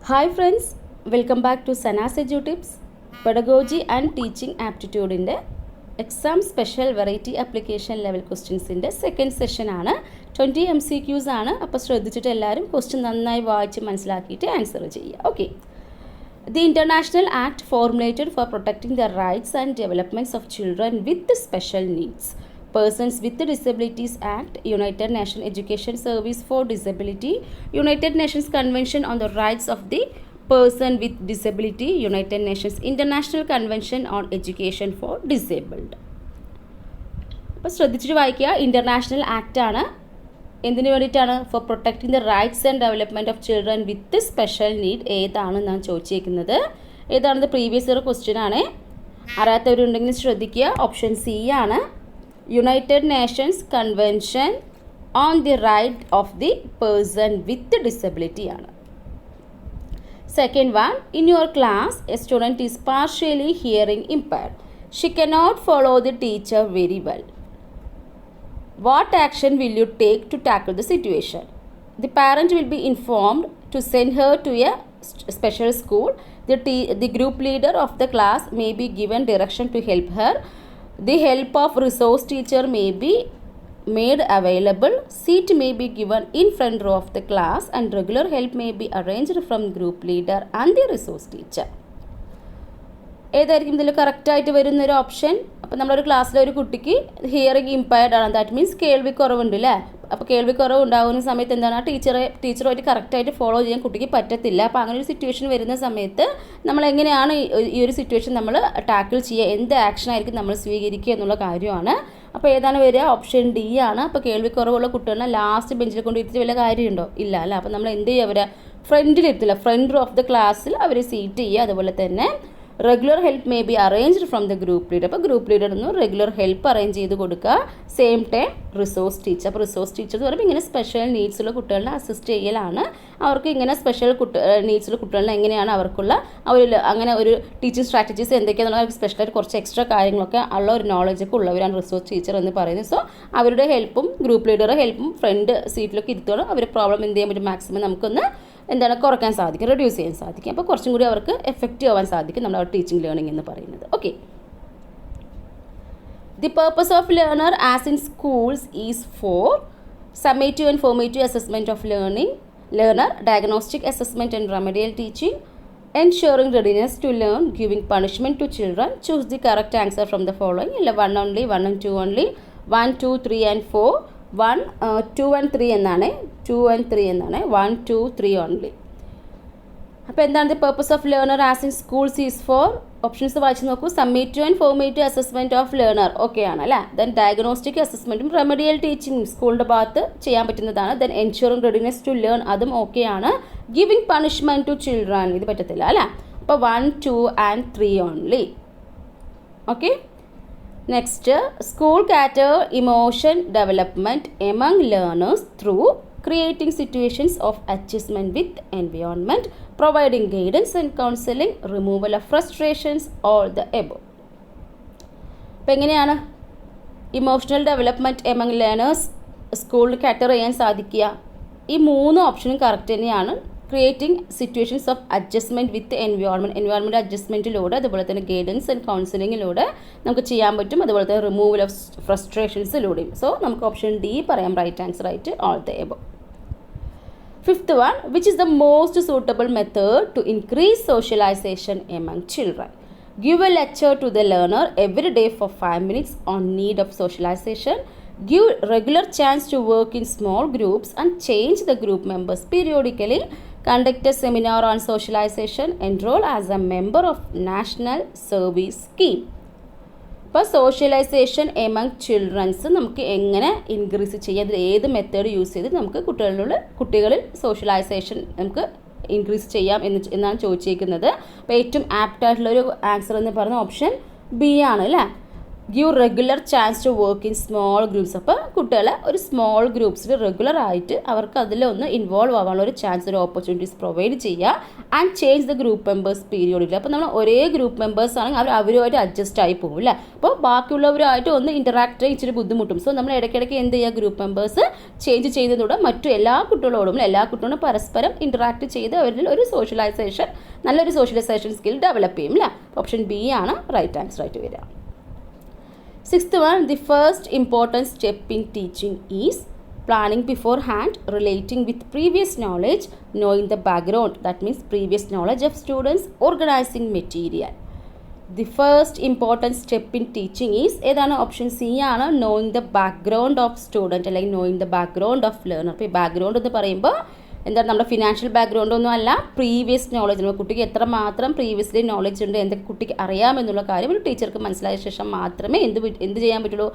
Hi friends, welcome back to Sanas EduTips, Pedagogy and Teaching Aptitude in the Exam Special Variety Application Level Questions in the second session. 20 MCQs ആണ് അപ്പോൾ ശ്രദ്ധിച്ചിട്ട് എല്ലാവരും question നന്നായി വായിച്ച് മനസ്സിലാക്കിയിട്ട് answer ചെയ്യുക. Okay. The International Act formulated for protecting the rights and developments of children with special needs. Persons with Disabilities Act, United Nations Education Service for Disability, United Nations Convention on the Rights of the Person with Disability, United Nations International Convention on Education for Disabled. അപ്പോൾ ശ്രദ്ധിച്ചിട്ട് വായിക്കുക. International act ആണ്. എന്തിനു വേണ്ടിയിട്ടാണ്? Four protecting the rights and development of children with special need. ഏതാണ് ഞാൻ ചോദിച്ചേക്കുന്നത്? ഏതാണെന്ന് previous year question ആണ്. അറിയാത്തവരുണ്ടെങ്കിൽ ശ്രദ്ധിക്കുക. ഓപ്ഷൻ സി ആണ്. United nations convention on the right of the person with disability ആണ്. Second one, in your class a student is partially hearing impaired. She cannot follow the teacher very well. What action will you take to tackle the situation? The parent will be informed to send her to a special school. The group leader of the class may be given direction to help her. The help of resource teacher may be made available. Seat may be given in front row of the class and regular help may be arranged from group leader and the resource teacher. ഏതായിരിക്കും ഇതിൽ കറക്റ്റായിട്ട് വരുന്നൊരു option? അപ്പോൾ നമ്മളൊരു ക്ലാസ്സിലെ ഒരു കുട്ടിക്ക് hearing impaired ആണ്. ദാറ്റ് മീൻസ് കേൾവി കുറവുണ്ട് അല്ലേ? അപ്പോൾ കേൾവി കുറവ് ഉണ്ടാകുന്ന സമയത്ത് എന്താണ്, ടീച്ചറുമായിട്ട് കറക്റ്റായിട്ട് ഫോളോ ചെയ്യാൻ കുട്ടിക്ക് പറ്റത്തില്ല. അപ്പോൾ അങ്ങനെ ഒരു സിറ്റുവേഷൻ വരുന്ന സമയത്ത് നമ്മൾ എങ്ങനെയാണ് ഈ ഒരു സിറ്റുവേഷൻ നമ്മൾ ടാക്കിൾ ചെയ്യുക, എന്ത് ആക്ഷൻ ആയിരിക്കും നമ്മൾ സ്വീകരിക്കുക എന്നുള്ള കാര്യമാണ്. അപ്പോൾ ഏതാണ് വരിക? ഓപ്ഷൻ ഡി ആണ്. അപ്പോൾ കേൾവി കുറവുള്ള കുട്ടികളെ ലാസ്റ്റ് ബെഞ്ചിൽ കൊണ്ട് ഇരുത്തി വല്ല കാര്യമുണ്ടോ? ഇല്ല അല്ല. അപ്പോൾ നമ്മൾ എന്ത് ചെയ്യുക? അവരെ ഫ്രണ്ടിലിരുത്തില്ല, ഫ്രണ്ട് റോ ഓഫ് ദ ക്ലാസ്സിൽ അവർ സീറ്റ് ചെയ്യുക. അതുപോലെ തന്നെ regular help may be arranged from the group leader. അപ്പോൾ ഗ്രൂപ്പ് ലീഡർ നിന്ന് റെഗുലർ ഹെൽപ്പ് അറേഞ്ച് ചെയ്ത് കൊടുക്കുക. Same time resource teacher. അപ്പോൾ റിസോഴ്സ് ടീച്ചർ എന്ന് പറയുമ്പോൾ ഇങ്ങനെ സ്പെഷ്യൽ നീഡ്സുള്ള കുട്ടികളെ അസിസ്റ്റ് ചെയ്യലാണ്. അവർക്ക് ഇങ്ങനെ സ്പെഷ്യൽ നീഡ്സുള്ള കുട്ടികളെ എങ്ങനെയാണ് അവർക്കുള്ള അങ്ങനെ ഒരു ടീച്ചിങ് സ്ട്രാറ്റജീസ് എന്തൊക്കെയാണെന്നുള്ള അവർക്ക് സ്പെഷ്യലായിട്ട് കുറച്ച് എക്സ്ട്രാ കാര്യങ്ങളൊക്കെ ഉള്ള ഒരു നോളജൊക്കെ ഉള്ളവരാണ് റിസോഴ്സ് ടീച്ചർ എന്ന് പറയുന്നത്. സോ അവരുടെ ഹെൽപ്പും ഗ്രൂപ്പ് ലീഡറുടെ ഹെൽപ്പും ഫ്രണ്ട് സീറ്റിലൊക്കെ ഇരുത്തുകയാണ്. അവർ പ്രോബ്ലം എന്ത് ചെയ്യാൻ പറ്റും? മാക്സിമം നമുക്കൊന്ന് കുറയ്ക്കാൻ സാധിക്കും, റെഡ്യൂസ് ചെയ്യാൻ സാധിക്കും. അപ്പോൾ കുറച്ചും കൂടി അവർക്ക് എഫക്റ്റീവ് ആവാൻ സാധിക്കും നമ്മുടെ ടീച്ചിങ് ലേണിംഗ് എന്ന് പറയുന്നത്. Okay. The purpose of learner as in schools is for summative and formative assessment of learner, diagnostic assessment and remedial teaching, ensuring readiness to learn, giving punishment to children. Choose the correct answer from the following. 1 only, 1 and 2 only, 1, 2, 3 and 4, 1, 2 and 3 എന്നാണ്, 2 and 3 എന്നാണ്, 1, 2, 3 only. അപ്പോൾ എന്താണ് the purpose of learner as in schools is for? Options വായിച്ച് നോക്കൂ. Summative and formative assessment of learner okay ആണ് അല്ലേ. Then diagnostic അസസ്മെൻറ്റും remedial teaching സ്കൂളിൻ്റെ ഭാഗത്ത് ചെയ്യാൻ പറ്റുന്നതാണ്. Then ensuring readiness to learn അതും ഓക്കെ ആണ്. ഗിവിംഗ് പണിഷ്മെൻറ്റ് ടു ചിൽഡ്രൻ ഇത് പറ്റത്തില്ല അല്ലേ. അപ്പോൾ 1, 2 and 3 only. Okay. Next, school cater emotion development among learners through creating situations of adjustment with environment, providing guidance and counseling, removal of frustrations, all the above. അപ്പോൾ എങ്ങനെയാണ് emotional development among learners സ്കൂളിൽ കാറ്റർ ചെയ്യാൻ സാധിക്കുക? ഈ 3 ഓപ്ഷനും correct തന്നെയാണ്. Creating situations of adjustment with environment അഡ്ജസ്റ്റ്മെൻറ്റിലൂടെ, അതുപോലെ തന്നെ ഗൈഡൻസ് ആൻഡ് കൗൺസിലിങ്ങിലൂടെ നമുക്ക് ചെയ്യാൻ പറ്റും. അതുപോലെ തന്നെ റിമൂവൽ ഓഫ് ഫ്രസ്ട്രേഷൻസിലൂടെയും. സോ നമുക്ക് ഓപ്ഷൻ ഡി പറയാം റൈറ്റ് ആൻസർ ആയിട്ട്, all the above. Fifth one, which is the most suitable method to increase socialization among children? Give a lecture to the learner every day for 5 minutes on need of socialization. Give regular chance to work in small groups and change the group members periodically. Conduct a seminar on socialization. Enroll as a member of National Service Scheme. അപ്പോൾ socialisation among children's നമുക്ക് എങ്ങനെ increase ചെയ്യാം? അതിൽ ഏത് method use ചെയ്ത് നമുക്ക് കുട്ടികളിൽ socialisation നമുക്ക് ഇൻക്രീസ് ചെയ്യാം എന്നാണ് ചോദിച്ചിരിക്കുന്നത്. അപ്പോൾ ഏറ്റവും ആപ്റ്റായിട്ടുള്ളൊരു ആൻസർ എന്ന് പറയുന്ന ഓപ്ഷൻ ബി ആണ് അല്ലേ. Give regular chance to work in small groups. അപ്പോൾ കുട്ടികളെ ഒരു സ്മോൾ ഗ്രൂപ്പ്സിൽ റെഗുലർ ആയിട്ട് അവർക്ക് അതിലൊന്ന് ഇൻവോൾവ് ആവാനുള്ള ഒരു ചാൻസ്, ഒരു ഓപ്പർച്യൂണിറ്റീസ് പ്രൊവൈഡ് ചെയ്യുക. And change the group members പീരിയോഡിൽ. അപ്പോൾ നമ്മൾ ഒരേ ഗ്രൂപ്പ് മെമ്പേഴ്സ് ആണെങ്കിൽ അവരുമായിട്ട് അഡ്ജസ്റ്റ് ആയി പോകും അല്ലേ. അപ്പോൾ ബാക്കിയുള്ളവരുമായിട്ട് ഒന്ന് ഇൻറ്ററാക്ട് ചെയ്യാൻ ഇച്ചിരി ബുദ്ധിമുട്ടും. സോ നമ്മൾ ഇടയ്ക്കിടയ്ക്ക് എന്ത് ചെയ്യുക, ഗ്രൂപ്പ് മെമ്പേഴ്സ് ചേഞ്ച് ചെയ്യുന്നതോടെ മറ്റു എല്ലാ കുട്ടികളോടും പരസ്പരം ഇൻറ്ററാക്ട് ചെയ്ത് അവരിൽ ഒരു സോഷ്യലൈസേഷൻ, നല്ലൊരു സോഷ്യലൈസേഷൻ സ്കിൽ ഡെവലപ്പ് ചെയ്യും അല്ലേ. ഓപ്ഷൻ ബി ആണ് റൈറ്റ് ആൻസർ ആയിട്ട് വരിക. Sixth one, the first important step in teaching is planning beforehand, relating with previous knowledge, knowing the background, that means previous knowledge of students, organizing material. The first important step in teaching is ഏതാണ്? Option C ആണ്, knowing the background of student, അല്ലെങ്കിൽ knowing the background of learner. അപ്പോൾ ഈ background എന്ന് പറയുമ്പോൾ എന്താണ്, നമ്മുടെ financial background ഒന്നും അല്ല, പ്രീവിയസ് നോളജ്. നമ്മൾ കുട്ടിക്ക് എത്രമാത്രം പ്രീവിയസ്ലി നോളജ് ഉണ്ട്, എന്തൊക്കെ കുട്ടിക്ക് അറിയാമെന്നുള്ള കാര്യം ഒരു ടീച്ചർക്ക് മനസ്സിലായ ശേഷം മാത്രമേ എന്ത് ചെയ്യാൻ പറ്റുള്ളൂ,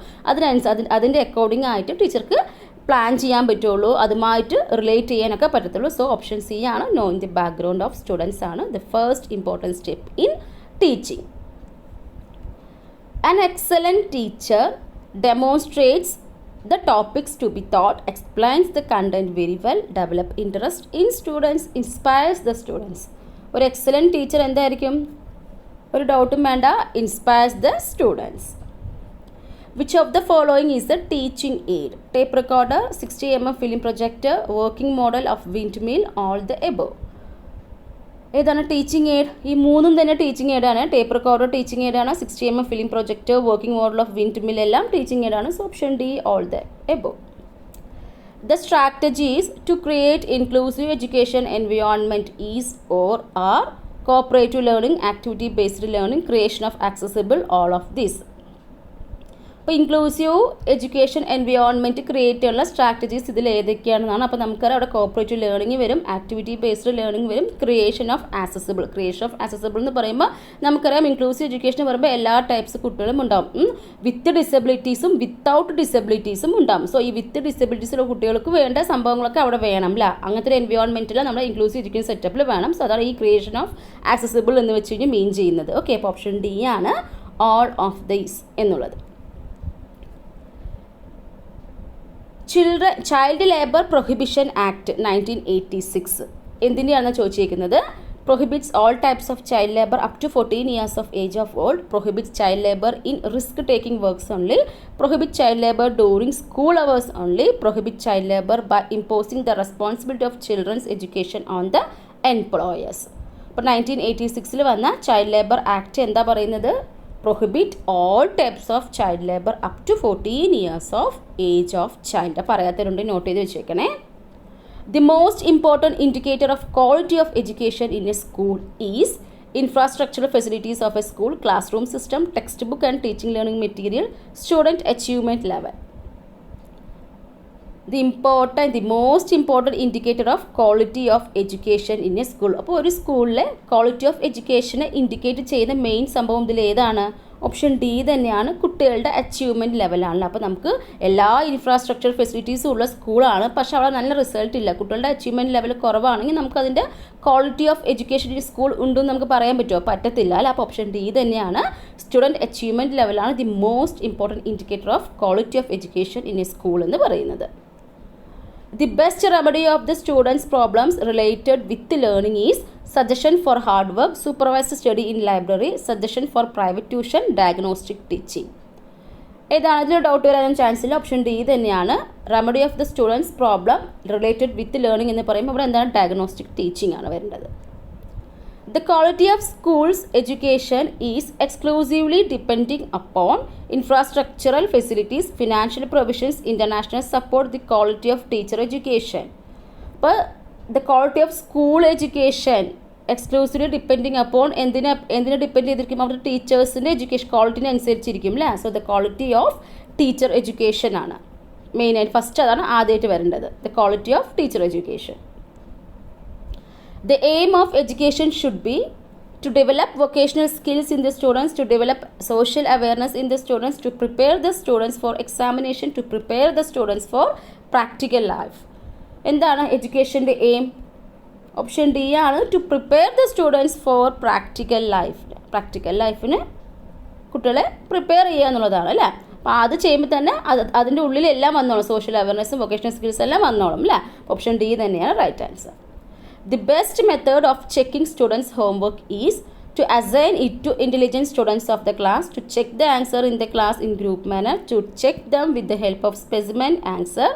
അതിൻ്റെ അക്കോർഡിംഗ് ആയിട്ട് ടീച്ചർക്ക് പ്ലാൻ ചെയ്യാൻ പറ്റുള്ളൂ, അതുമായിട്ട് റിലേറ്റ് ചെയ്യാനൊക്കെ പറ്റത്തുള്ളൂ. സോ ഓപ്ഷൻ സി ആണ്, knowing the background of students ആണ് the first important step in teaching. An excellent teacher demonstrates the topics to be taught, explains the content very well, develop interest in students, inspires the students. ഒരു excellent teacher എന്തായിരിക്കും? ഒരു ഡൗട്ടും വേണ്ട, inspires the students. Which of the following is the teaching aid? Tape recorder, 60 mm film projector, working model of windmill, all the above. ഏതാണ് teaching aid? ഈ മൂന്നും തന്നെ teaching എയ്ഡാണ്. ടേപ്പ് റെക്കോർഡർ ടീച്ചിങ് എയ്ഡാണ്, 60 mm film projector, working model of windmill എല്ലാം teaching എയ്ഡാണ്. So option D, all the above. The strategies to create inclusive education environment is or are cooperative learning, activity based learning, creation of accessible, all of this. അപ്പോൾ inclusive education environment create ചെയ്യാനുള്ള strategies ഇതിൽ ഏതൊക്കെയാണെന്നാണ്. അപ്പോൾ നമുക്കറിയാം അവിടെ cooperative learning വരും, activity based learning വരും, creation of accessible എന്ന് പറയുമ്പോൾ നമുക്കറിയാം ഇൻക്ലൂസീവ് എഡ്യൂക്കേഷൻ പറയുമ്പോൾ എല്ലാ ടൈപ്സ് കുട്ടികളും ഉണ്ടാവും. വിത്ത് ഡിസബിലിറ്റീസും വിത്തൗട്ട് ഡിസബിലിറ്റീസും ഉണ്ടാവും. സോ ഈ വിത്ത് ഡിസബിലിറ്റീസുള്ള കുട്ടികൾക്ക് വേണ്ട സംഭവങ്ങളൊക്കെ അവിടെ വേണം അല്ല. അങ്ങനത്തെ ഒരു എൻവയോൺമെൻറ്റിൽ നമ്മുടെ ഇൻക്ലൂസീവ് എഡ്യൂക്കേഷൻ സെറ്റപ്പിൽ വേണം. സോ അതാണ് ഈ ക്രിയേഷൻ ഓഫ് ആക്സസിബിൾ എന്ന് വെച്ച് കഴിഞ്ഞാൽ മീൻ ചെയ്യുന്നത്. ഓക്കെ, അപ്പോൾ ഓപ്ഷൻ ഡി ആണ് ഓൾ ഓഫ് ദീസ് എന്നുള്ളത്. ചൈൽഡ് ലേബർ പ്രൊഹിബിഷൻ ആക്ട് 1986 എന്തിൻ്റെയാണെന്ന് ചോദിച്ചിരിക്കുന്നത്? Prohibits all types of child labour up to 14 years of age of old, prohibits child labor in risk taking works only, prohibits child labor during school hours only, prohibits child labor by imposing the responsibility of children's education on the employers. അപ്പോൾ 1986 വന്ന child labour act എന്താ പറയുന്നത്? Prohibit all types of child labour up to 14 years of age of child. അപ്പോൾ അറിയാത്തവരുണ്ട്, note ചെയ്ത് വെച്ചേക്കണേ. The most important indicator of quality of education in a school is infrastructural facilities of a school, classroom system, textbook and teaching learning material, student achievement level. The most important indicator of quality of education in a school. അപ്പോൾ ഒരു സ്കൂളിലെ quality of എഡ്യൂക്കേഷനെ indicate ചെയ്യുന്ന main സംഭവം ഇതിൽ ഏതാണ്? Option D തന്നെയാണ്, കുട്ടികളുടെ achievement ലെവലാണല്ലോ. അപ്പോൾ നമുക്ക് എല്ലാ ഇൻഫ്രാസ്ട്രക്ചർ ഫെസിലിറ്റീസും ഉള്ള സ്കൂളാണ്, പക്ഷേ അവിടെ നല്ല റിസൾട്ട് ഇല്ല, കുട്ടികളുടെ അച്ചീവ്മെൻറ്റ് ലെവൽ കുറവാണെങ്കിൽ നമുക്കതിൻ്റെ quality of education in school ഉണ്ടെന്ന് നമുക്ക് പറയാൻ പറ്റുമോ? പറ്റത്തില്ല അല്ല. അപ്പോൾ ഓപ്ഷൻ ഡി തന്നെയാണ്, സ്റ്റുഡൻറ്റ് അച്ചീവ്മെൻറ്റ് ലെവലാണ് the most important indicator of quality of education in a school എന്ന് പറയുന്നത്. The best remedy of the students' problems related with learning is suggestion for hard work, supervised study in library, suggestion for private tuition, diagnostic teaching. ഏതാണ് ഇതിൽ doubt വരാൻ chance ഇല്ല, option D തന്നെയാണ്. Remedy of the students problem related with learning എന്ന് പറയുമ്പോൾ ഇവിടെ എന്താണ്? Diagnostic teaching ആണ് വരേണ്ടത്. The quality of schools' education is exclusively depending upon infrastructural facilities, financial provisions, international support, the quality of teacher education. But the quality of school education exclusively depending upon എന്തിനെ depend ചെയ്തിരിക്കും? അവരുടെ ടീച്ചേഴ്സിൻ്റെ education ക്വാളിറ്റിനെ അനുസരിച്ചിരിക്കും അല്ലേ. So the quality of teacher education ആണ് മെയിനായിട്ട്, first അതാണ് ആദ്യമായിട്ട് വരേണ്ടത്, the quality of teacher education. The aim of education should be to develop vocational skills in the students, to develop social awareness in the students, to prepare the students for examination, to prepare the students for practical life. എന്താണ് എഡ്യൂക്കേഷൻ്റെ aim? Option D ആണ്, to prepare the students for practical life. Practical ലൈഫിന് കുട്ടികളെ prepare ചെയ്യുക എന്നുള്ളതാണ് അല്ലേ. അപ്പോൾ അത് ചെയ്യുമ്പോൾ തന്നെ അതിൻ്റെ ഉള്ളിലെല്ലാം വന്നോളും, സോഷ്യൽ അവയർനെസ്സും വൊക്കേഷണൽ സ്കിൽസ് എല്ലാം വന്നോളും അല്ലേ. ഓപ്ഷൻ ഡി തന്നെയാണ് right answer. The best method of checking students homework is to assign it to intelligent students of the class, to check the answer in the class in group manner, to check them with the help of specimen answer,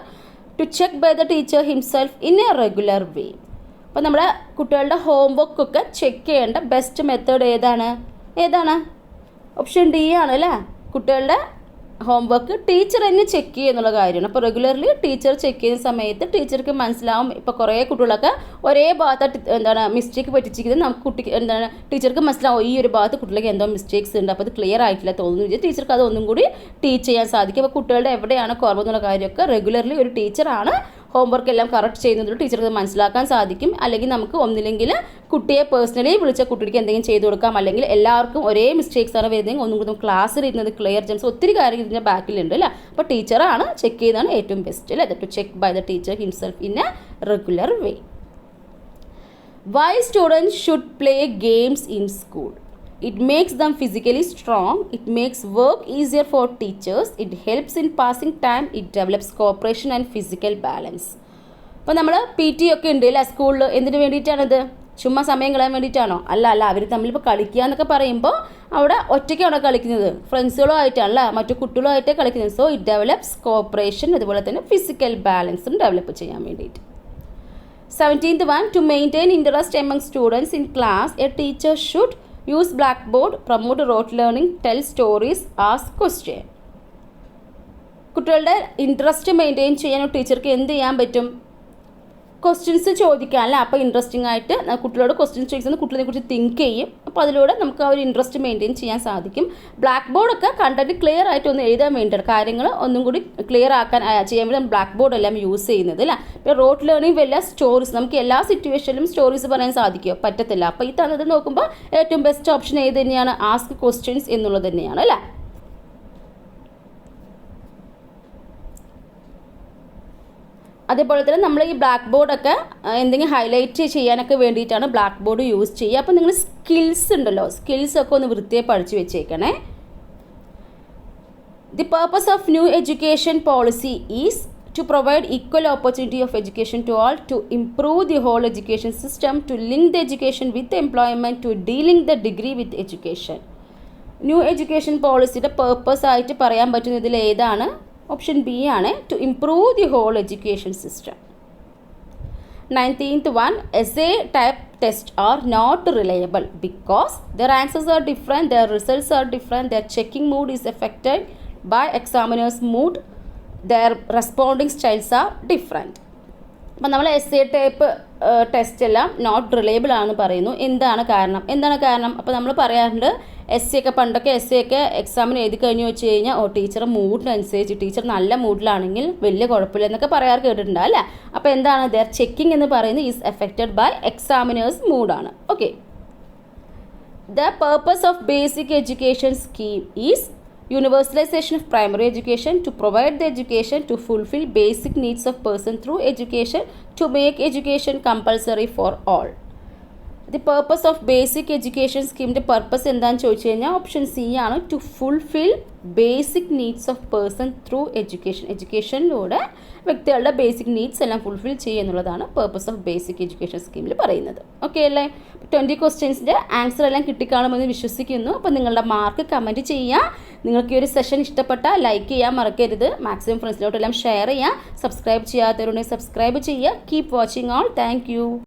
to check by the teacher himself in a regular way. അപ്പോൾ നമ്മുടെ കുട്ടികളുടെ ഹോംവർക്കൊക്കെ check ചെയ്യേണ്ട best method ഏതാണ് option D ആണ് അല്ലേ. കുട്ടികളുടെ homework teacher തന്നെ check ചെയ്യുക എന്നുള്ള കാര്യമാണ്. അപ്പോൾ റെഗുലർലി ടീച്ചർ ചെക്ക് ചെയ്യുന്ന സമയത്ത് ടീച്ചർക്ക് മനസ്സിലാവും. ഇപ്പോൾ കുറേ കുട്ടികളൊക്കെ ഒരേ ഭാഗത്ത് മിസ്റ്റേക്ക് പറ്റിച്ചിരിക്കുന്നത് നമുക്ക് ടീച്ചർക്ക് മനസ്സിലാവും, ഈ ഒരു ഭാഗത്ത് കുട്ടികൾക്ക് എന്തോ മിസ്റ്റേക്സ് ഉണ്ട്, അപ്പോൾ അത് ക്ലിയർ ആയിട്ടില്ല തോന്നുന്നു, ടീച്ചർക്ക് അത് ഒന്നും കൂടി ടീച്ച് ചെയ്യാൻ സാധിക്കും. അപ്പോൾ കുട്ടികളുടെ എവിടെയാണ് കുറവെന്നുള്ള കാര്യമൊക്കെ റെഗുലർലി ഒരു ടീച്ചറാണ് ഹോംവർക്ക് എല്ലാം കറക്റ്റ് ചെയ്യുന്നതിലൂടെ ടീച്ചർക്ക് മനസ്സിലാക്കാൻ സാധിക്കും. അല്ലെങ്കിൽ നമുക്ക് ഒന്നില്ലെങ്കിൽ കുട്ടിയെ പേഴ്സണലി വിളിച്ച കുട്ടിക്ക് എന്തെങ്കിലും ചെയ്ത് കൊടുക്കാം, അല്ലെങ്കിൽ എല്ലാവർക്കും ഒരേ മിസ്റ്റേക്സ് ആണ് വരുന്നതെങ്കിൽ ഒന്നും കൂടി ക്ലാസ്സിൽ ഇരുന്നത് ക്ലിയർ ജംസ് ഒത്തിരി കാര്യങ്ങൾ ഇതിൻ്റെ ബാക്കിലുണ്ട് അല്ലേ. അപ്പോൾ ടീച്ചറാണ് ചെക്ക് ചെയ്യുന്നതാണ് ഏറ്റവും ബെസ്റ്റ് അല്ലേ. To check by the teacher himself in a regular way. Why students should play games in school? It makes them physically strong, it makes work easier for teachers, it helps in passing time, it develops cooperation and physical balance. അപ്പോൾ നമ്മൾ PT ഒക്കെ ഉണ്ട് അല്ലേ സ്കൂളിൽ. എന്തിനു വേണ്ടിയിട്ടാണിത്? ചുമ്മാ സമയം കളയാൻ വേണ്ടിയിട്ടാണോ? അല്ല, അവർ തമ്മിലിപ്പോൾ കളിക്കുക എന്നൊക്കെ പറയുമ്പോൾ അവിടെ ഒറ്റയ്ക്കാണോ കളിക്കുന്നത്? ഫ്രണ്ട്സുകളുമായിട്ടാണല്ല, മറ്റു കുട്ടികളുമായിട്ടേ കളിക്കുന്നത്. സോ ഇറ്റ് ഡെവലപ്സ് കോപ്പറേഷൻ, അതുപോലെ തന്നെ ഫിസിക്കൽ ബാലൻസും ഡെവലപ്പ് ചെയ്യാൻ വേണ്ടിയിട്ട്. 17th one, to maintain interest among students in class, a teacher should use blackboard, promote rote learning, tell stories, ask question. കുട്ടികളുടെ ഇൻട്രസ്റ്റ് മെയിൻറ്റെയിൻ ചെയ്യാൻ ടീച്ചർക്ക് എന്ത് ചെയ്യാൻ പറ്റും? ക്വസ്റ്റ്യൻസ് ചോദിക്കാനല്ല. അപ്പോൾ ഇൻട്രസ്റ്റിംഗ് ആയിട്ട് കുട്ടികളോട് ക്വസ്റ്റ്യൻസ് ചോദിക്കുന്നത് കുട്ടികളെ കുറിച്ച് തിങ്ക് ചെയ്യും. അപ്പോൾ അതിലൂടെ നമുക്ക് ആ ഒരു ഇൻട്രസ്റ്റ് മെയിൻറ്റെയിൻ ചെയ്യാൻ സാധിക്കും. ബ്ലാക്ക് ബോർഡൊക്കെ കണ്ടന്റ് ക്ലിയർ ആയിട്ട് ഒന്ന് എഴുതാൻ വേണ്ടിയിട്ട് കാര്യങ്ങൾ ഒന്നും കൂടി ക്ലിയർ ആക്കാൻ ചെയ്യാൻ വേണ്ടി ബ്ലാക്ക് ബോർഡ് എല്ലാം യൂസ് ചെയ്യുന്നത് അല്ലേ. ഇപ്പോൾ റോട്ട് ലേണിംഗ് വല്ല സ്റ്റോറീസ്, നമുക്ക് എല്ലാ സിറ്റുവേഷനിലും സ്റ്റോറീസ് പറയാൻ സാധിക്കുമോ? പറ്റത്തില്ല. അപ്പോൾ ഈ തന്നത് നോക്കുമ്പോൾ ഏറ്റവും ബെസ്റ്റ് ഓപ്ഷൻ ഏത് തന്നെയാണ്? ആസ്ക് ക്വസ്റ്റ്യൻസ് എന്നുള്ളത് തന്നെയാണ് അല്ലേ. അതേപോലെ തന്നെ നമ്മൾ ഈ ബ്ലാക്ക് ബോർഡൊക്കെ എന്തെങ്കിലും ഹൈലൈറ്റ് ചെയ്യാനൊക്കെ വേണ്ടിയിട്ടാണ് ബ്ലാക്ക് ബോർഡ് യൂസ് ചെയ്യുക. അപ്പോൾ നിങ്ങൾ സ്കിൽസ് ഉണ്ടല്ലോ, സ്കിൽസൊക്കെ ഒന്ന് വൃത്തിയായി പഠിച്ചു വെച്ചേക്കണേ. The purpose of new education policy is to provide equal opportunity of education to all, to improve the whole education system, to link the education with the employment, to de-link the degree with education. New education പോളിസിയുടെ purpose ആയിട്ട് പറയാൻ പറ്റുന്നതിൽ ഏതാണ്? Option B ആണ്, to improve the whole education system. 19th one, essay type tests are not reliable because their answers are different, their results are different, their checking mood is affected by examiner's mood, their responding styles are different. അപ്പം നമ്മൾ essay type test എല്ലാം not reliable ആണെന്ന് പറയുന്നു. എന്താണ് കാരണം? അപ്പോൾ നമ്മൾ പറയാറുണ്ട് essay ഒക്കെ പണ്ടൊക്കെ essay ഒക്കെ എക്സാമിന് എഴുതി കഴിഞ്ഞ് വെച്ച് കഴിഞ്ഞാൽ ടീച്ചറെ മൂഡിനനുസരിച്ച് ടീച്ചർ നല്ല മൂഡിലാണെങ്കിൽ വലിയ കുഴപ്പമില്ല എന്നൊക്കെ പറയാറ് കേട്ടിട്ടുണ്ട് അല്ലേ. അപ്പോൾ എന്താണ് ദർ ചെക്കിംഗ് എന്ന് പറയുന്നത് ഈസ് എഫക്റ്റഡ് ബൈ എക്സാമിനേഴ്സ് മൂഡാണ്. Okay. The purpose of basic education scheme is universalization of primary education, to provide the education to fulfill basic needs of person through education, to make education compulsory for all. The purpose of basic education scheme ന്റെ purpose എന്താണെന്ന് ചോദിച്ചു കഴിഞ്ഞാൽ option C ആണ്, to fulfil basic needs of person through education. എഡ്യൂക്കേഷനിലൂടെ വ്യക്തികളുടെ basic needs എല്ലാം fulfil ചെയ്യുക എന്നുള്ളതാണ് പർപ്പസ് ഓഫ് ബേസിക് എഡ്യൂക്കേഷൻ സ്കീമിൽ പറയുന്നത്. ഓക്കെ അല്ലേ. 20 ക്വസ്റ്റ്യൻസിൻ്റെ ആൻസർ എല്ലാം കിട്ടിക്കാണുമെന്ന് വിശ്വസിക്കുന്നു. അപ്പോൾ നിങ്ങളുടെ മാർക്ക് കമൻറ്റ് ചെയ്യുക. നിങ്ങൾക്ക് ഈ ഒരു സെഷൻ ഇഷ്ടപ്പെട്ടാൽ ലൈക്ക് ചെയ്യാൻ മറക്കരുത്. മാക്സിമം ഫ്രണ്ട്സിലോട്ടെല്ലാം ഷെയർ ചെയ്യുക. സബ്സ്ക്രൈബ് ചെയ്യാത്തവരുണ്ടെങ്കിൽ സബ്സ്ക്രൈബ് ചെയ്യുക. Keep watching all. Thank you.